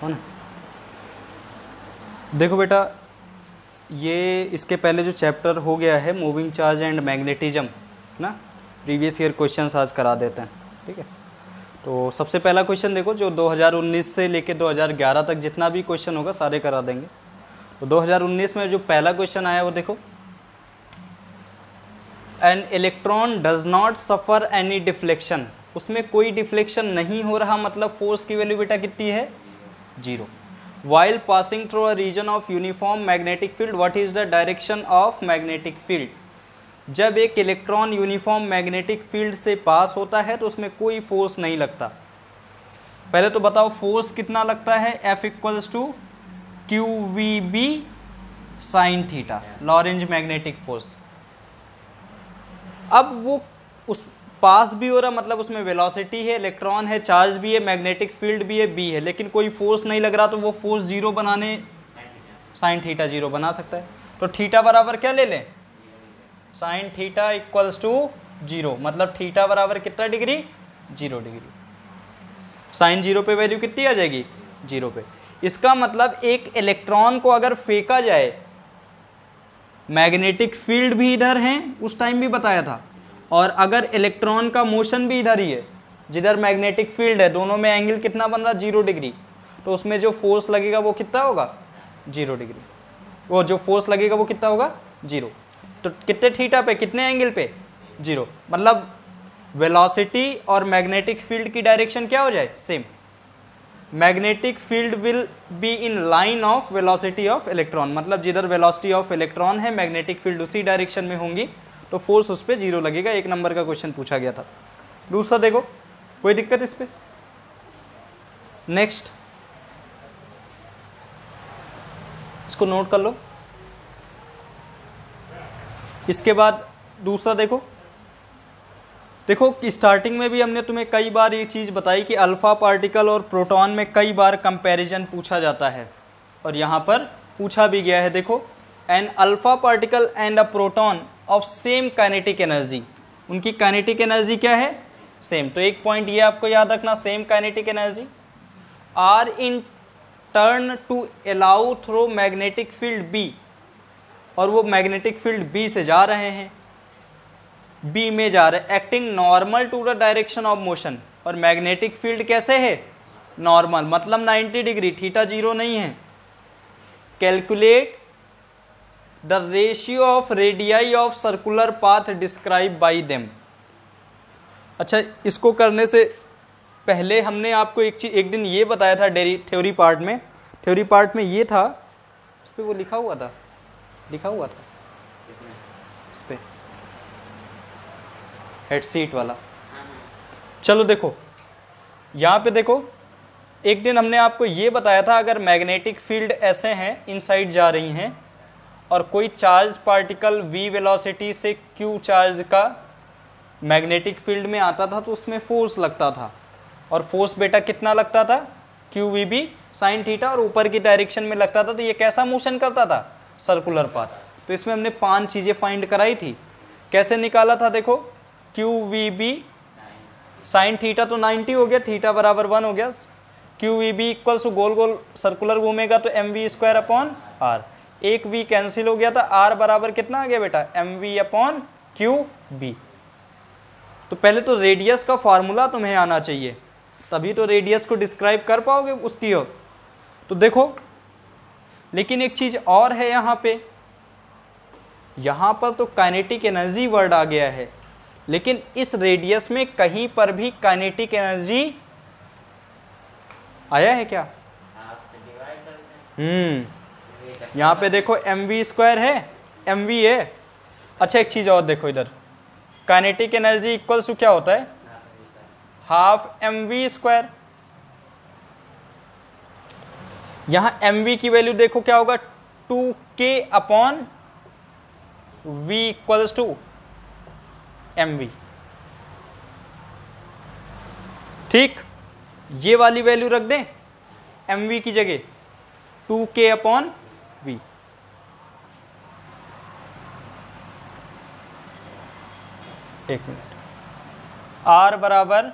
हो ना। देखो बेटा, ये इसके पहले जो चैप्टर हो गया है मूविंग चार्ज एंड मैग्नेटिज्म ना, प्रीवियस ईयर क्वेश्चंस आज करा देते हैं, ठीक है। तो सबसे पहला क्वेश्चन देखो, जो 2019 से लेके 2011 तक जितना भी क्वेश्चन होगा सारे करा देंगे। तो 2019 में जो पहला क्वेश्चन आया वो देखो, an electron does not suffer any deflection, उसमें कोई डिफ्लेक्शन नहीं हो रहा, मतलब फोर्स की वैल्यू बेटा कितनी है, 0। While passing through a region of uniform magnetic field, what is the direction of magnetic field? जब एक इलेक्ट्रॉन यूनिफॉर्म मैग्नेटिक फील्ड से पास होता है तो उसमें कोई फोर्स नहीं लगता। पहले तो बताओ फोर्स कितना लगता है, F equals to Q V B sine theta, Lorentz magnetic force. अब वो उस पास भी हो रहा, मतलब उसमें वेलोसिटी है, इलेक्ट्रॉन है, चार्ज भी है, मैग्नेटिक फील्ड भी है, बी है, लेकिन कोई फोर्स नहीं लग रहा, तो वो फोर्स 0 बनाने साइन थीटा 0 बना सकता है। तो थीटा बराबर क्या ले लें, साइन थीटा इक्वल्स टू 0, मतलब थीटा बराबर कितना डिग्री, 0 डिग्री। साइन 0 पे वैल्यू कितनी आ जाएगी, 0 पे। इसका मतलब एक इलेक्ट्रॉन को अगर फेंका जाए, मैग्नेटिक फील्ड भी इधर है, उस टाइम भी बताया था, और अगर इलेक्ट्रॉन का मोशन भी इधर ही है जिधर मैग्नेटिक फील्ड है, दोनों में एंगल कितना बन रहा, 0 डिग्री, तो उसमें जो फोर्स लगेगा वो कितना होगा, 0 डिग्री। वो जो फोर्स लगेगा वो कितना होगा, 0। तो कितने थीटा पे, कितने एंगल पे, 0, मतलब वेलोसिटी और मैग्नेटिक फील्ड की डायरेक्शन क्या हो जाए, same. Magnetic field will be in line of velocity of electron, मतलब जिधर वेलोसिटी ऑफ इलेक्ट्रॉन है मैग्नेटिक फील्ड उसी डायरेक्शन में होंगी, तो फोर्स उस पर 0 लगेगा। 1 नंबर का क्वेश्चन पूछा गया था। दूसरा देखो, कोई दिक्कत इस पे, नेक्स्ट इसको नोट कर लो। इसके बाद दूसरा देखो, देखो स्टार्टिंग में भी हमने तुम्हें कई बार ये चीज बताई कि अल्फा पार्टिकल और प्रोटॉन में कई बार कंपैरिजन पूछा जाता है, और यहां पर पूछा भी गया है। देखो, an alpha particle and a proton of same kinetic energy, उनकी काइनेटिक एनर्जी क्या है, सेम। तो एक पॉइंट ये आपको याद रखना, same kinetic energy, are in turn to allow through magnetic field B, और वो मैग्नेटिक फील्ड बी से जा रहे हैं, बी में जा रहे, acting normal to the direction of motion, और मैग्नेटिक फील्ड कैसे है, नॉर्मल, मतलब 90 डिग्री, थीटा 0 नहीं है। Calculate the ratio of radii of circular path describe by them. अच्छा, इसको करने से पहले हमने आपको एक चीज एक दिन ये बताया था थ्योरी पार्ट में, थ्योरी पार्ट में ये था, उस पर वो लिखा हुआ था इस पे हेड सीट वाला। चलो देखो, यहां पे देखो, एक दिन हमने आपको ये बताया था, अगर मैग्नेटिक फील्ड ऐसे हैं, इनसाइड जा रही हैं, और कोई चार्ज पार्टिकल v वेलोसिटी से q चार्ज का मैग्नेटिक फील्ड में आता था, तो उसमें फोर्स लगता था, और फोर्स बेटा कितना लगता था, QVB साइन थीटा, और ऊपर की डायरेक्शन में लगता था। तो ये कैसा मोशन करता था, सर्कुलर पाथ। तो इसमें हमने 5 चीजें फाइंड कराई थी। कैसे निकाला था, देखो, QVB साइन थीटा तो 90 हो गया, थीटा बराबर 1 हो गया, QVB इक्वल्स टू गोल गोल सर्कुलर घूमेगा तो mv² अपॉन r, एक v कैंसिल हो गया था, r बराबर कितना आ गया बेटा, mv अपॉन QB। तो पहले तो रेडियस का फॉर्मूला तुम्हें आना चाहिए, तभी तो रेडियस को डिस्क्राइब कर पाओगे उसकी हो। तो देखो, लेकिन एक चीज और है यहां पर तो काइनेटिक एनर्जी वर्ड आ गया है, लेकिन इस रेडियस में कहीं पर भी काइनेटिक एनर्जी आया है क्या, यहां पे देखो mv² है, mv है। अच्छा, एक चीज और देखो, इधर काइनेटिक एनर्जी इक्वल्स टू क्या होता है, हाफ mv²। यहां mv की वैल्यू देखो क्या होगा, 2k upon v equals to mv। ठीक, ये वाली वैल्यू रख दें mv की जगह, 2k अपॉन v। एक मिनट, r बराबर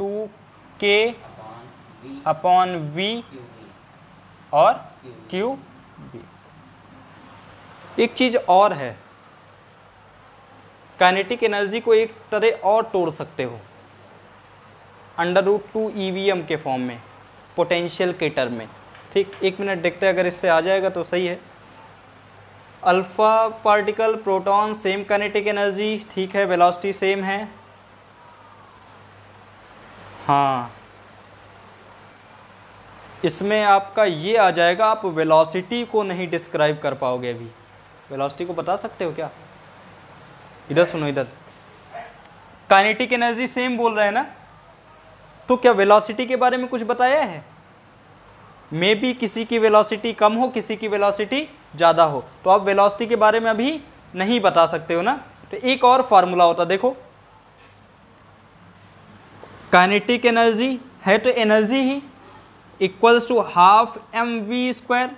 2k अपॉन वी और क्यू बी। एक चीज और है, काइनेटिक एनर्जी को एक तरह और तोड़ सकते हो, √2 EVM के फॉर्म में, पोटेंशियल के टर्म में। ठीक, एक मिनट देखते हैं, अगर इससे आ जाएगा तो सही है। Alpha particle, proton, same kinetic energy, ठीक है, वेलोसिटी सेम है। हाँ, इसमें आपका ये आ जाएगा, आप वेलोसिटी को नहीं डिस्क्राइब कर पाओगे अभी। वेलोसिटी को बता सकते हो क्या? इधर सुनो, इधर काइनेटिक एनर्जी सेम बोल रहे हैं ना, तो क्या वेलोसिटी के बारे में कुछ बताया है? मे बी किसी की वेलोसिटी कम हो, किसी की वेलोसिटी ज़्यादा हो, तो आप वेलोसिटी के बारे में अभी नहीं बता सकते हो ना। तो एक और फार्मूला होता, देखो काइनेटिक एनर्जी है तो energy he equals to ½ mv²।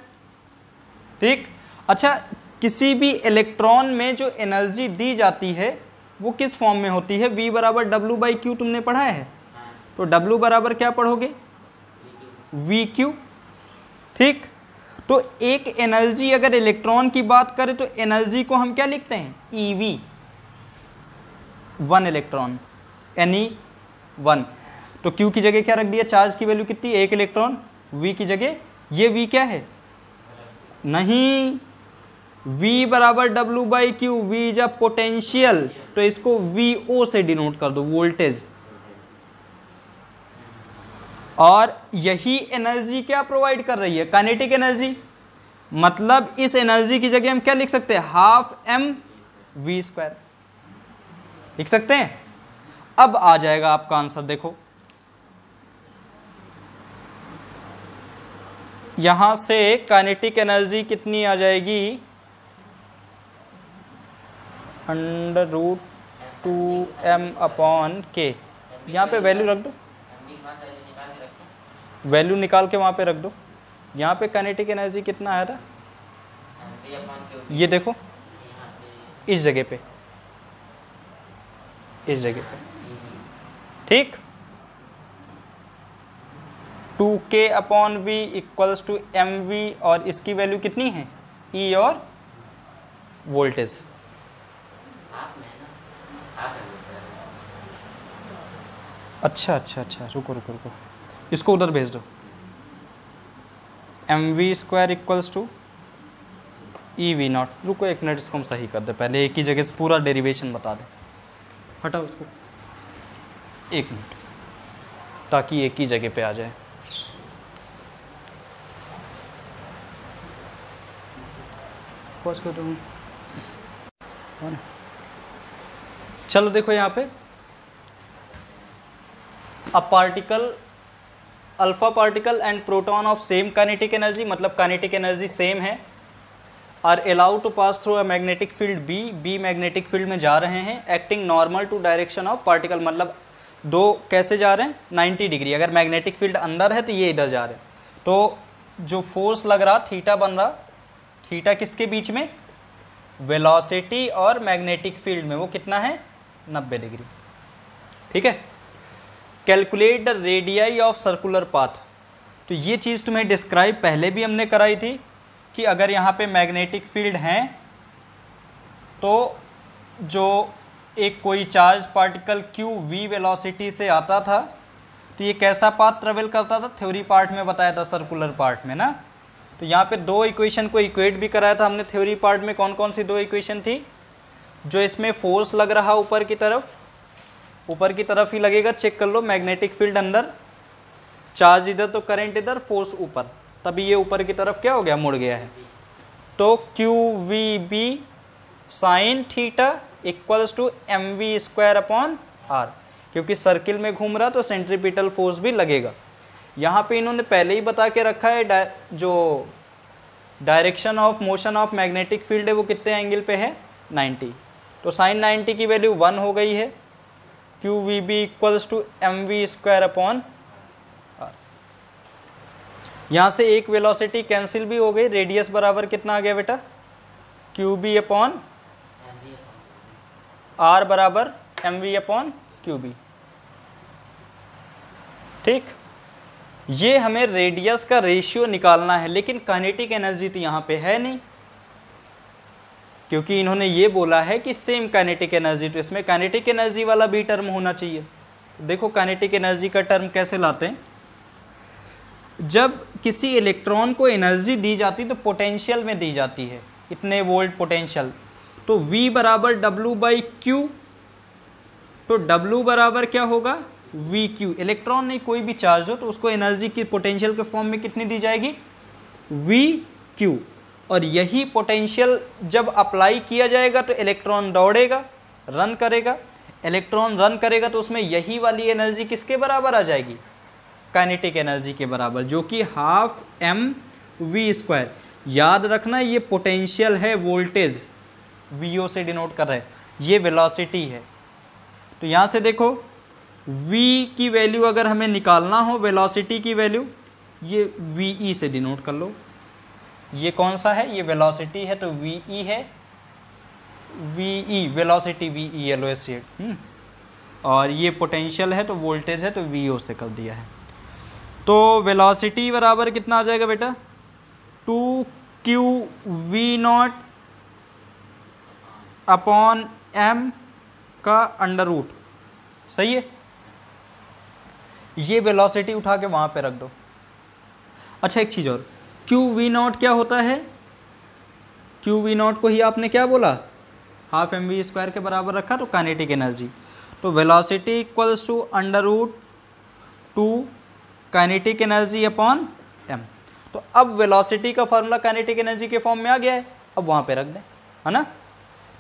ठीक, अच्छा, किसी भी इलेक्ट्रॉन में जो एनर्जी दी जाती है वो किस फॉर्म में होती है? V बराबर W/Q, तुमने पढ़ा है। तो W बराबर क्या पढ़ोगे? VQ। ठीक, तो एक एनर्जी, अगर इलेक्ट्रॉन की बात करें तो एनर्जी को हम क्या लिखते हैं? EV, 1 electron, Ne1। तो Q की जगह क्या रख दिया? चार्ज की वैल्यू कितनी? 1 इलेक्ट्रॉन। V की जगह ये V क्या है? नहीं, V बराबर W/Q, V is a potential, तो इसको VO से डिनोट कर दो, वोल्टेज। और यही एनर्जी क्या प्रोवाइड कर रही है? Kinetic energy. मतलब इस एनर्जी की जगह हम क्या लिख सकते हैं? ½ mv², लिख सकते हैं। अब आ जाएगा आपका आंसर, देखो यहां से काइनेटिक एनर्जी कितनी आ जाएगी? √2m/k। यहाँ पे वैल्यू रख दो, वैल्यू निकाल के वहां पे रख दो। यहाँ पे काइनेटिक एनर्जी कितना आया था? ये देखो, इस जगह पे, इस जगह पे। ठीक, 2k/v इक्वल्स टू mv, और इसकी वैल्यू कितनी है? E और वोल्टेज। अच्छा, रुको, इसको उधर भेज दो। mv² equals to EV0। रुको एक मिनट, इसको हम सही कर दे पहले, एक ही जगह से पूरा डेरिवेशन बता दे। हटाओ इसको, एक मिनट, ताकि एक ही जगह पे आ जाए। पॉज कर दूँ। चलो देखो यहाँ पे, a particle, alpha particle and proton of same kinetic energy, मतलब काइनेटिक एनर्जी सेम है, are allowed to pass through a magnetic field B magnetic field में जा रहे हैं, acting normal to direction of particle. मतलब दो कैसे जा रहे हैं? 90 डिग्री। अगर मैग्नेटिक फील्ड अंदर है तो ये इधर जा रहे हैं, तो जो फोर्स लग रहा, थीटा बन रहा, थीटा किसके बीच में? वेलोसिटी और मैग्नेटिक फील्ड में। वो कितना है? 90 डिग्री। ठीक है, calculate the radii of circular path. तो ये चीज़ तुम्हें डिस्क्राइब पहले भी हमने कराई थी कि अगर यहाँ पे मैग्नेटिक फील्ड हैं तो जो एक कोई charge particle q v velocity से आता था तो ये कैसा पाथ ट्रेवल करता था? थ्योरी पार्ट में बताया था, सर्कुलर पार्ट में ना। तो यहाँ पे दो इक्वेशन को इक्वेट भी कराया था हमने थ्योरी पार्ट में। कौन कौन सी दो इक्वेशन थी? जो इसमें फोर्स लग रहा ऊपर की तरफ, ऊपर की तरफ ही लगेगा, चेक कर लो, मैग्नेटिक फील्ड अंदर, चार्ज इधर तो करंट इधर, फोर्स ऊपर, तभी ये ऊपर की तरफ क्या हो गया? मुड़ गया है। तो Q V B sine theta equals to mv²/r, क्योंकि सर्किल में घूम रहा तो सेंट्रीपिटल फोर्स भी लगेगा। यहाँ पे इन्होंने पहले ही बता के रखा है जो direction of motion of magnetic field है वो कितने एंगल पे है? 90। तो साइन 90 की वैल्यू 1 हो गई है। Q V B equals to mv²/r। यहाँ से एक वेलोसिटी कैंसिल भी हो गई, रेडियस बराबर कितना आ गया बेटा? QB/r बराबर mv/QB। ठीक, ये हमें रेडियस का रेशियो निकालना है, लेकिन काइनेटिक एनर्जी तो यहाँ पे है नहीं, क्योंकि इन्होंने ये बोला है कि सेम काइनेटिक एनर्जी, तो इसमें काइनेटिक एनर्जी वाला भी टर्म होना चाहिए। देखो काइनेटिक एनर्जी का टर्म कैसे लाते हैं, जब किसी इलेक्ट्रॉन को एनर्जी दी जाती तो पोटेंशियल में दी जाती है, इतने वोल्ट पोटेंशियल, तो V बराबर W/Q, तो W बराबर क्या होगा VQ। इलेक्ट्रॉन नहीं, कोई भी चार्ज हो तो उसको एनर्जी की पोटेंशियल के फॉर्म में कितनी दी जाएगी VQ, और यही पोटेंशियल जब अप्लाई किया जाएगा तो इलेक्ट्रॉन दौड़ेगा, रन करेगा, इलेक्ट्रॉन रन करेगा तो उसमें यही वाली एनर्जी किसके बराबर आ जाएगी, काइनेटिक एनर्जी के बराबर, जो कि 12 mv²। याद रखना ये पोटेंशियल है, वोल्टेज VO से डिनोट कर रहे हैं, ये वेलोसिटी है। तो यहाँ से देखो v की वैल्यू अगर हमें निकालना हो, वेलोसिटी की वैल्यू, ये VE से डिनोट कर लो। ये कौन सा है, ये वेलोसिटी है तो VE है, VE वेलोसिटी VE LOH, और ये पोटेंशियल है तो वोल्टेज है तो VO से कर दिया है। तो वेलोसिटी बराबर कितना आ जाएगा बेटा, 2qV0 अपॉन m का अंडर रूट, सही है। ये वेलोसिटी उठा के वहाँ पे रख दो। अच्छा एक चीज़ और, qV0 क्या होता है, qV0 को ही आपने क्या बोला, 12 mv² के बराबर रखा, तो काइनेटिक एनर्जी, तो velocity equals to under root 2 kinetic energy upon m। तो अब वेलोसिटी का फार्मूला काइनेटिक एनर्जी के फॉर्म में आ गया है, अब वहाँ पे रख दें, है ना।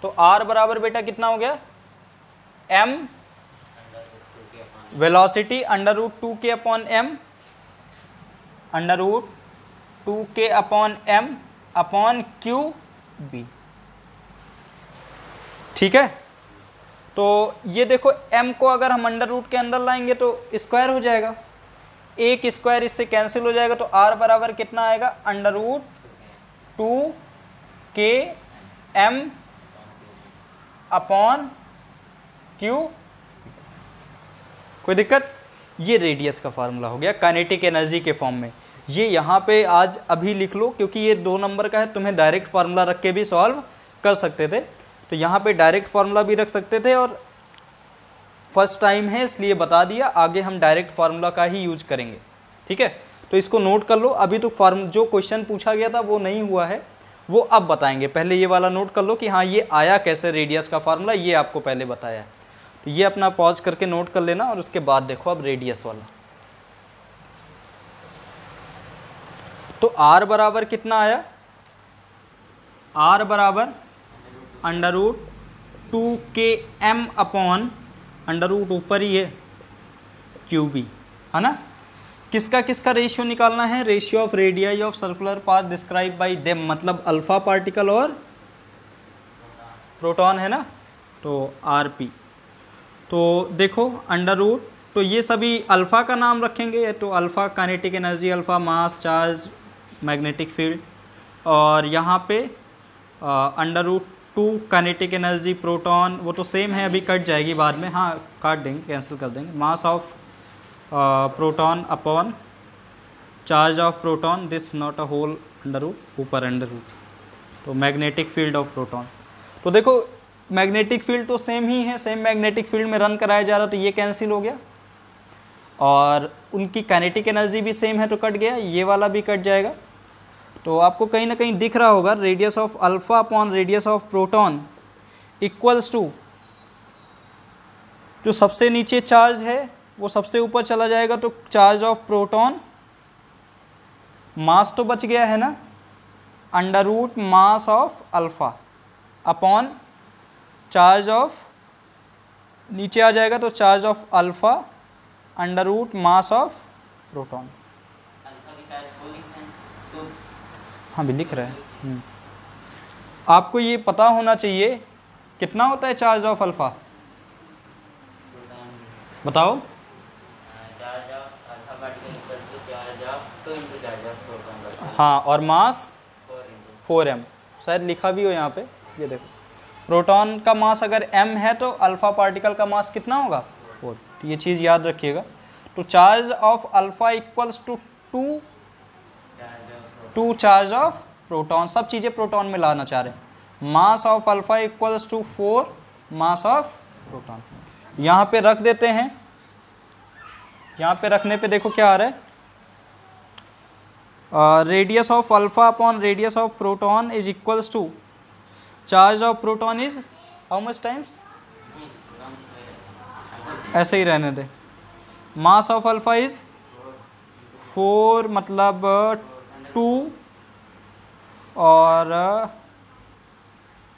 तो r बराबर बेटा कितना हो गया, m velocity under root 2k upon m, under root 2k upon m upon QB, ठीक है। तो ये देखो m को अगर हम अंडर रूट के अंदर लाएंगे तो स्क्वायर हो जाएगा, एक स्क्वायर इससे कैंसिल हो जाएगा, तो r बराबर कितना आएगा, under root 2k m upon Q। कोई दिक्कत, ये रेडियस का फार्मूला हो गया काइनेटिक एनर्जी के फॉर्म में। ये यहाँ पे आज अभी लिख लो, क्योंकि ये 2 नंबर का है, तुम्हें डायरेक्ट फार्मूला रख के भी सॉल्व कर सकते थे, तो यहाँ पे डायरेक्ट फार्मूला भी रख सकते थे, और फर्स्ट टाइम है इसलिए बता दिया, आगे हम डायरेक्ट फार्मूला का ही यूज करेंगे, ठीक है। तो इसको नोट कर लो, अभी तो जो क्वेश्चन पूछा गया था वो नहीं हुआ है, वो अब बताएंगे। पहले ये वाला नोट कर लो कि हाँ ये आया कैसे रेडियस का फार्मूला, ये आपको पहले बताया है, तो ये अपना पॉज करके नोट कर लेना, और उसके बाद देखो अब रेडियस वाला। तो r बराबर कितना आया, r बराबर under root 2km upon under root ऊपर ही है QB, है ना। किसका किसका रेशियो निकालना है, ratio of radii of circular path describe by them, मतलब अल्फा पार्टिकल और प्रोटॉन, है ना। तो RP, तो देखो अंडर रूट, तो ये सभी अल्फ़ा का नाम रखेंगे, तो alpha kinetic energy, alpha mass, charge, magnetic field, और यहाँ पे under root 2 kinetic energy proton, वो तो सेम है, अभी कट जाएगी बाद में, हाँ काट देंगे, कैंसिल कर देंगे, mass of proton upon charge of proton, this not a whole under root, ऊपर अंडर रूट, तो मैग्नेटिक फील्ड ऑफ प्रोटॉन। तो देखो मैग्नेटिक फील्ड तो सेम ही है, सेम मैग्नेटिक फील्ड में रन कराया जा रहा, तो ये कैंसिल हो गया, और उनकी काइनेटिक एनर्जी भी सेम है तो कट गया, ये वाला भी कट जाएगा। तो आपको कहीं ना कहीं दिख रहा होगा radius of alpha upon radius of proton equals to, जो सबसे नीचे चार्ज है वो सबसे ऊपर चला जाएगा, तो चार्ज ऑफ प्रोटॉन, मास तो बच गया है ना, under root mass of alpha upon charge of, नीचे आ जाएगा तो charge of alpha under root mass of proton. हाँ भी लिख रहा है, आपको ये पता होना चाहिए कितना होता है चार्ज ऑफ अल्फा, बताओ। हाँ, और मास 4m, शायद लिखा भी हो यहाँ पे, ये देखो प्रोटॉन का मास अगर m है तो अल्फा पार्टिकल का मास कितना होगा 4, तो ये चीज़ याद रखिएगा। तो charge of alpha equals to 2 charge of proton, सब चीजें प्रोटॉन में लाना चाह रहे हैं। Mass of alpha equals to 4 mass of proton. यहां पे रख देते हैं, यहां पे रखने पे देखो क्या आ रहा है, radius of alpha upon radius of proton is equals to charge of proton is how much times, ऐसे ही रहने दे, मास ऑफ अल्फा इज 4 मतलब 2 और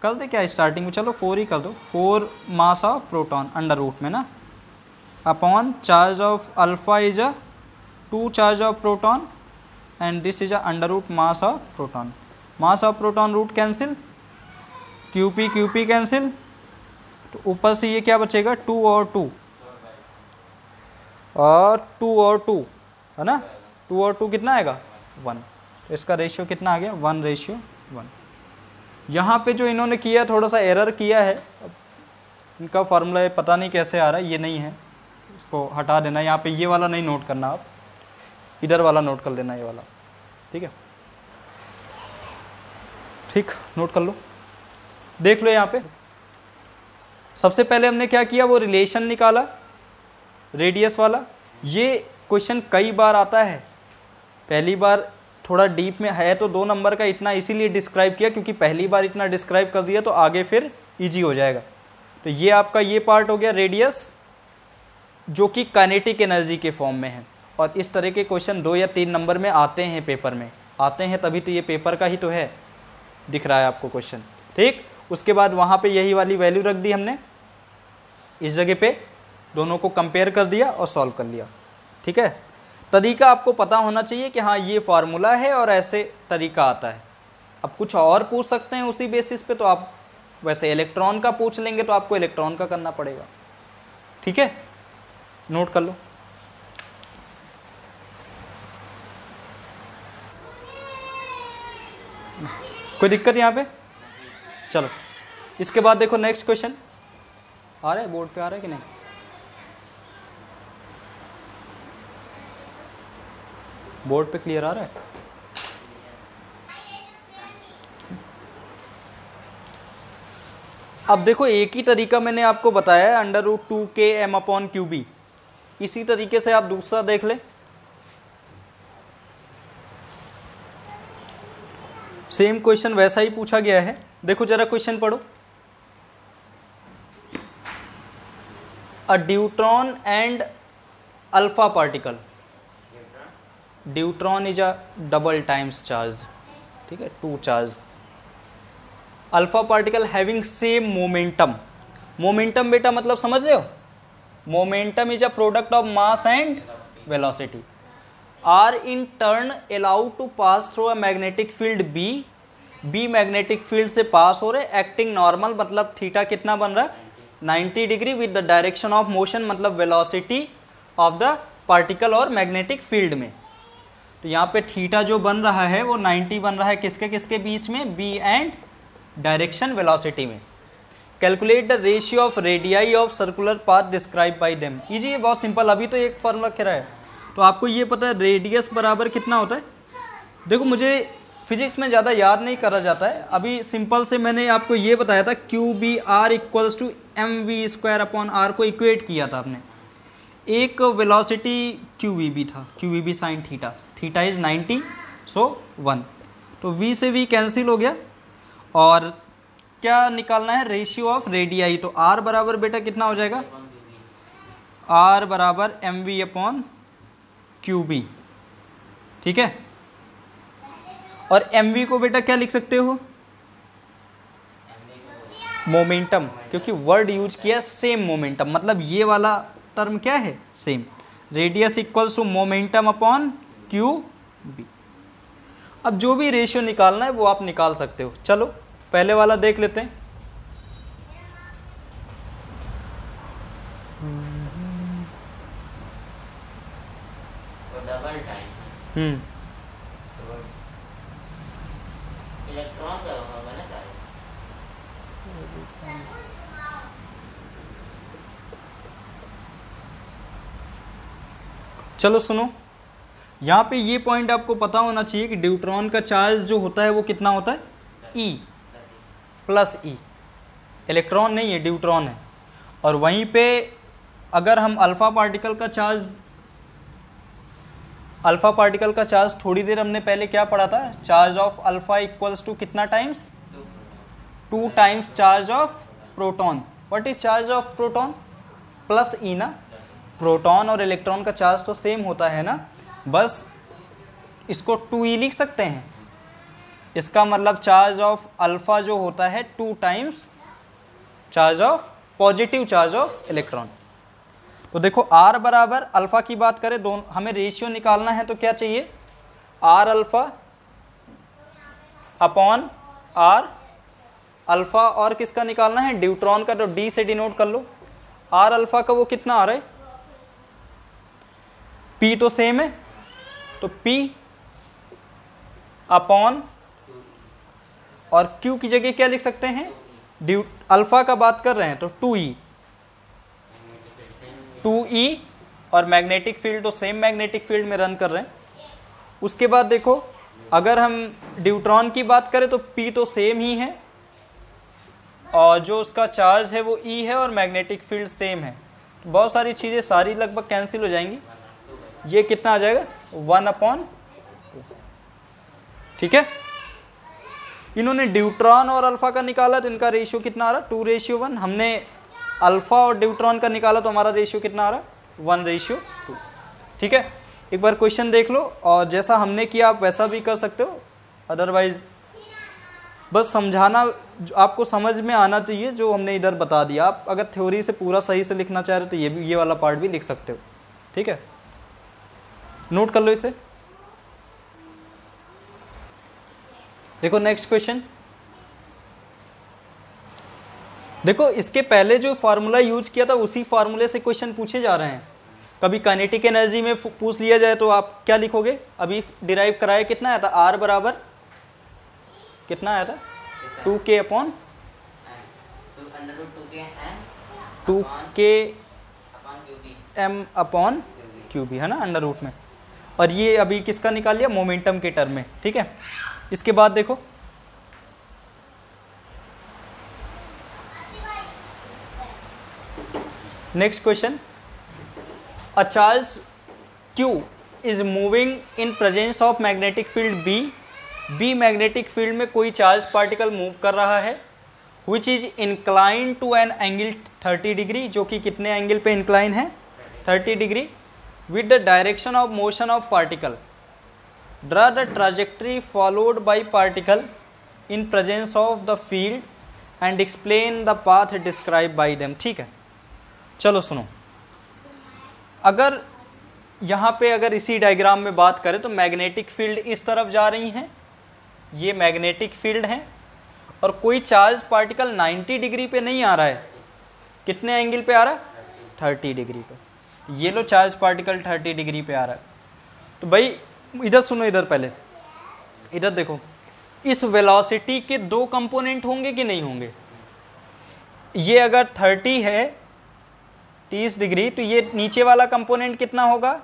कर दे क्या स्टार्टिंग में, चलो 4 ही कर दो, 4 mass of proton under root में ना, upon charge of alpha is 2 charge of proton and this is under root mass of proton. Mass of proton root cancel, QP cancel, तो ऊपर से ये क्या बचेगा 2 और 2 और 2 और 2 है ना, 2 और 2 कितना आएगा 1, इसका रेशियो कितना आ गया 1:1। यहाँ पे जो इन्होंने किया थोड़ा सा एरर किया है, इनका फार्मूला पता नहीं कैसे आ रहा है, ये नहीं है, इसको हटा देना, यहाँ पे ये वाला नहीं नोट करना, आप इधर वाला नोट कर लेना, ये वाला, ठीक है, ठीक, नोट कर लो, देख लो यहाँ पे। सबसे पहले हमने क्या किया, वो रिलेशन निकाला रेडियस वाला। ये क्वेश्चन कई बार आता है, पहली बार थोड़ा डीप में है तो 2 नंबर का इतना इसीलिए डिस्क्राइब किया क्योंकि पहली बार इतना डिस्क्राइब कर दिया तो आगे फिर इजी हो जाएगा। तो ये आपका ये पार्ट हो गया रेडियस, जो कि काइनेटिक एनर्जी के फॉर्म में है, और इस तरह के क्वेश्चन 2 या 3 नंबर में आते हैं, पेपर में आते हैं, तभी तो ये पेपर का ही तो है, दिख रहा है आपको क्वेश्चन, ठीक। उसके बाद वहाँ पे यही वाली वैल्यू रख दी हमने, इस जगह पे दोनों को कंपेयर कर दिया और सॉल्व कर लिया, ठीक है। तरीका आपको पता होना चाहिए कि हाँ ये फार्मूला है और ऐसे तरीका आता है। अब कुछ और पूछ सकते हैं उसी बेसिस पे, तो आप वैसे इलेक्ट्रॉन का पूछ लेंगे तो आपको इलेक्ट्रॉन का करना पड़ेगा, ठीक है, नोट कर लो। कोई दिक्कत यहाँ पे, चलो इसके बाद देखो नेक्स्ट क्वेश्चन आ रहा है, बोर्ड पे आ रहा है कि नहीं, बोर्ड पे क्लियर आ रहा है। अब देखो एक ही तरीका मैंने आपको बताया है, √2km/cube, इसी तरीके से आप दूसरा देख ले, सेम क्वेश्चन वैसा ही पूछा गया है। देखो जरा क्वेश्चन पढ़ो, a deuteron and alpha particle, deuteron is a double times charge, ठीक है, 2 charge, alpha particle having same momentum, momentum बेटा मतलब समझ रहे हो, momentum is a product of mass and velocity, are in turn allowed to pass through a magnetic field B magnetic field से पास हो रहे, एक्टिंग नॉर्मल मतलब थीटा कितना बन रहा है 90 degree with the direction of motion मतलब वेलोसिटी ऑफ द पार्टिकल और मैग्नेटिक फील्ड में। तो यहाँ पे थीटा जो बन रहा है वो 90 बन रहा है किसके किसके बीच में, बी एंड डायरेक्शन वेलोसिटी में। Calculate the ratio of radii of circular path describe by them. Easy है, बहुत सिंपल, अभी तो एक फॉर्मूला कह रहा है, तो आपको ये पता है रेडियस बराबर कितना होता है। देखो मुझे फिजिक्स में ज़्यादा याद नहीं करा जाता है, अभी सिंपल से मैंने आपको ये बताया था QBR इक्वल्स टू mv² को इक्वेट किया था आपने, एक वेलोसिटी QVB था, QVB sine theta, theta is 90 सो 1, तो V से V कैंसिल हो गया, और क्या निकालना है रेशियो ऑफ रेडियाई, तो R बराबर बेटा कितना हो जाएगा, R बराबर mv/QB, ठीक है। और mv को बेटा क्या लिख सकते हो, मोमेंटम, क्योंकि वर्ड यूज किया सेम मोमेंटम, मतलब ये वाला टर्म क्या है same, radius equals to momentum upon QB। अब जो भी रेशियो निकालना है वो आप निकाल सकते हो। चलो पहले वाला देख लेते हैं, डबल टाइम इलेक्ट्रॉन का होगा ना सारे, चलो सुनो, यहाँ पे ये पॉइंट आपको पता होना चाहिए कि ड्यूट्रॉन का चार्ज जो होता है वो कितना होता है, E प्लस E। इलेक्ट्रॉन नहीं है, ड्यूट्रॉन है। और वहीं पे अगर हम अल्फा पार्टिकल का चार्ज थोड़ी देर हमने पहले क्या पढ़ा था, charge of alpha equals to कितना times, 2 times charge of proton. What is charge of proton, plus E ना। प्रोटॉन और इलेक्ट्रॉन का चार्ज तो सेम होता है ना, बस इसको 2E लिख सकते हैं। इसका मतलब चार्ज ऑफ अल्फा जो होता है 2 times charge of, positive charge of electron. तो देखो R बराबर, अल्फा की बात करें, दोनों हमें रेशियो निकालना है तो क्या चाहिए, R alpha upon R alpha, और किसका निकालना है, ड्यूट्रॉन का, तो D से डिनोट कर लो। R अल्फा का वो कितना आ रहा है, P तो सेम है, तो P अपॉन, और Q की जगह क्या लिख सकते हैं, अल्फा का बात कर रहे हैं तो 2E, और मैग्नेटिक फील्ड तो सेम मैग्नेटिक फील्ड में रन कर रहे हैं। उसके बाद देखो, अगर हम ड्यूट्रॉन की बात करें तो P तो सेम ही है, और जो उसका चार्ज है वो E है, और मैग्नेटिक फील्ड सेम है। तो बहुत सारी चीज़ें सारी लगभग कैंसिल हो जाएंगी। ये कितना आ जाएगा, 1/2। ठीक है, इन्होंने ड्यूट्रॉन और अल्फा का निकाला तो इनका रेशियो कितना आ रहा, 2:1। हमने अल्फा और ड्यूट्रॉन का निकाला तो हमारा रेशियो कितना आ रहा, 1:2। ठीक है, एक बार क्वेश्चन देख लो, और जैसा हमने किया आप वैसा भी कर सकते हो। अदरवाइज बस समझाना, आपको समझ में आना चाहिए जो हमने इधर बता दिया। आप अगर थ्योरी से पूरा सही से लिखना चाह रहे हो तो ये वाला पार्ट भी लिख सकते हो। ठीक है, नोट कर लो इसे। देखो नेक्स्ट क्वेश्चन, देखो इसके पहले जो फार्मूला यूज किया था उसी फार्मूले से क्वेश्चन पूछे जा रहे हैं। कभी काइनेटिक एनर्जी में पूछ लिया जाए तो आप क्या लिखोगे, अभी डिराइव कराया कितना आया था, R बराबर कितना आया था, 2K upon 2K M upon QB, है ना, अंडर रूट में। और ये अभी किसका निकाल लिया, मोमेंटम के टर्म में। ठीक है, इसके बाद देखो, next question, a charge Q is moving in presence of magnetic field B magnetic field में कोई चार्ज पार्टिकल मूव कर रहा है, which is incline to an angle 30 degree, जो कि कितने एंगल पे इंक्लाइन है, 30 degree, with the direction of motion of particle, draw the trajectory followed by particle in presence of the field and explain the path describe by them. ठीक है, चलो सुनो, अगर यहाँ पे अगर इसी डायग्राम में बात करें तो मैग्नेटिक फील्ड इस तरफ जा रही हैं, ये मैग्नेटिक फील्ड है, और कोई चार्ज पार्टिकल 90 डिग्री पे नहीं आ रहा है, कितने एंगल पे आ रहा है, 30 डिग्री पे। ये लो चार्ज पार्टिकल 30 डिग्री पे आ रहा है। तो भाई इधर सुनो, इधर पहले इधर देखो, इस वेलोसिटी के 2 कंपोनेंट होंगे कि नहीं होंगे। ये अगर 30 है 30 डिग्री, तो ये नीचे वाला कंपोनेंट कितना होगा,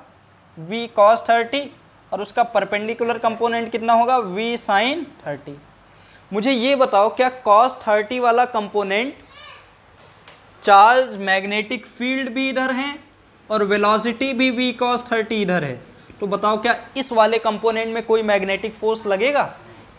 v cos 30, और उसका परपेंडिकुलर कंपोनेंट कितना होगा, v sin 30। मुझे ये बताओ, क्या cos 30 वाला कंपोनेंट, चार्ज मैग्नेटिक फील्ड भी इधर है और वेलोसिटी भी v cos 30 इधर है, तो बताओ क्या इस वाले कंपोनेंट में कोई मैग्नेटिक फोर्स लगेगा,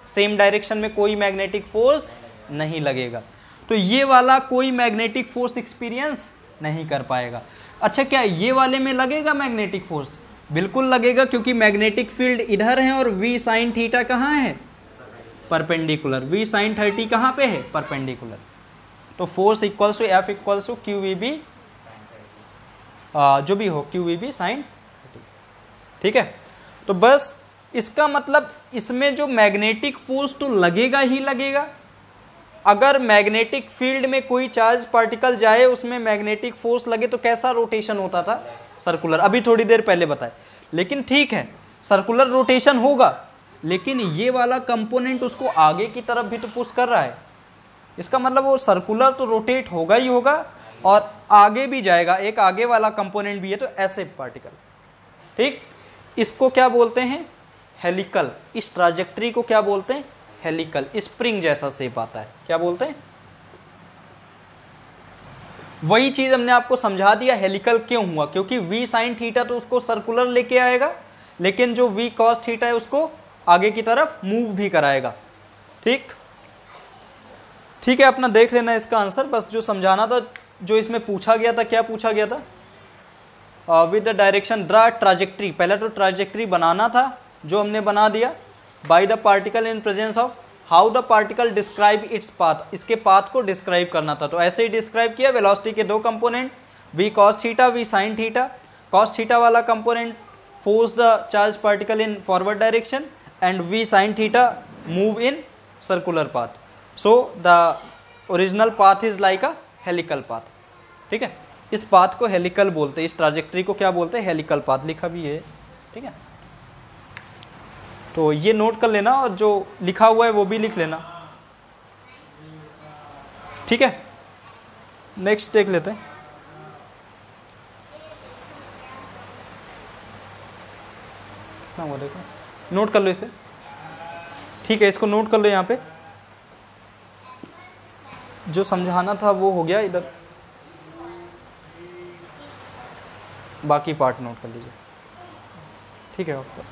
सेम डायरेक्शन में कोई मैग्नेटिक फोर्स नहीं लगेगा। तो ये वाला कोई मैग्नेटिक फोर्स एक्सपीरियंस नहीं कर पाएगा। अच्छा, क्या ये वाले में लगेगा मैग्नेटिक फोर्स, बिल्कुल लगेगा, क्योंकि मैग्नेटिक फील्ड इधर है और v sin थीटा कहाँ है, परपेंडिकुलर। v sin 30 कहाँ पे है, परपेंडिकुलर। तो force equals to F equals to QVB, जो भी हो, QVB sin 30। ठीक है, तो बस इसका मतलब इसमें जो मैग्नेटिक फोर्स तो लगेगा ही लगेगा। अगर मैग्नेटिक फील्ड में कोई चार्ज पार्टिकल जाए, उसमें मैग्नेटिक फोर्स लगे तो कैसा रोटेशन होता था, सर्कुलर, अभी थोड़ी देर पहले बताए। लेकिन ठीक है, सर्कुलर रोटेशन होगा, लेकिन ये वाला कंपोनेंट उसको आगे की तरफ भी तो पुश कर रहा है। इसका मतलब वो सर्कुलर तो रोटेट होगा ही होगा और आगे भी जाएगा, एक आगे वाला कंपोनेंट भी है, तो ऐसे पार्टिकल। ठीक, इसको क्या बोलते हैं, हेलिकल। इस ट्राजेक्ट्री को क्या बोलते हैं, हेलिकल। स्प्रिंग जैसा शेप आता है, क्या बोलते हैं। वही चीज हमने आपको समझा दिया हेलिकल क्यों हुआ, क्योंकि v sin थीटा तो उसको सर्कुलर लेके आएगा, लेकिन जो v cos थीटा है उसको आगे की तरफ मूव भी कराएगा। ठीक ठीक है, अपना देख लेना इसका आंसर, बस जो समझाना था, जो इसमें पूछा गया था, क्या पूछा गया था, with the direction draw trajectory. पहले तो ट्राजेक्ट्री बनाना था, जो हमने बना दिया। By the particle in presence of, how the particle describe its path, इसके पाथ को डिस्क्राइब करना था, तो ऐसे ही डिस्क्राइब किया। वेलोसिटी के दो component, v cos theta, v sin theta. cos theta वाला component force the charge particle in forward direction, and v sin theta move in circular path. So the original path is like a helical path. ठीक है, इस path को helical बोलते हैं, इस trajectory को क्या बोलते हैं, हेलिकल पाथ। लिखा भी है, ठीक है, तो ये नोट कर लेना, और जो लिखा हुआ है वो भी लिख लेना। ठीक है, नेक्स्ट देख लेते हैं। कितना हुआ देखो, नोट कर लो इसे। ठीक है, इसको नोट कर लो, यहाँ पे जो समझाना था वो हो गया, इधर बाकी पार्ट नोट कर लीजिए। ठीक है आपका।